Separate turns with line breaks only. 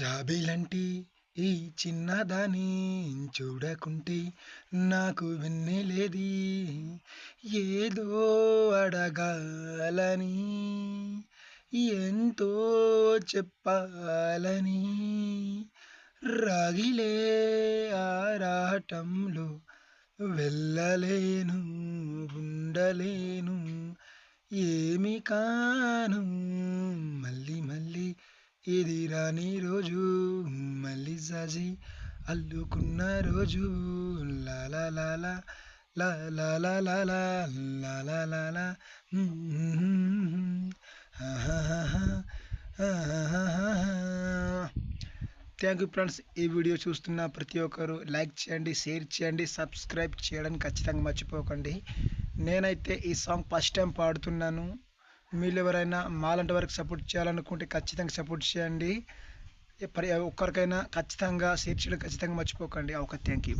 జాబిలంటి ఈ చిన్నదాని చూడకుంటే నాకు వెన్నెలేది ఏదో అడగాలని ఎంతో చెప్పాలని రాగిలే ఆరాటంలో వెళ్ళలేను ఉండలేను ఏమి కాను మళ్ళీ మళ్ళీ ఇది రాని రోజు మళ్ళీ జాజి అల్లుకున్న రోజు లాలా లాలా లా లా లా లా లా లా లా లా లా థ్యాంక్ యూ ఫ్రెండ్స్. ఈ వీడియో చూస్తున్న ప్రతి ఒక్కరు లైక్ చేయండి, షేర్ చేయండి, సబ్స్క్రైబ్ చేయడానికి ఖచ్చితంగా మర్చిపోకండి. నేనైతే ఈ సాంగ్ ఫస్ట్ టైం పాడుతున్నాను. మీరు ఎవరైనా మాలాంటి వరకు సపోర్ట్ చేయాలనుకుంటే ఖచ్చితంగా సపోర్ట్ చేయండి. ఒక్కరికైనా ఖచ్చితంగా షేర్ చేయడం ఖచ్చితంగా మర్చిపోకండి. Okay, thank you.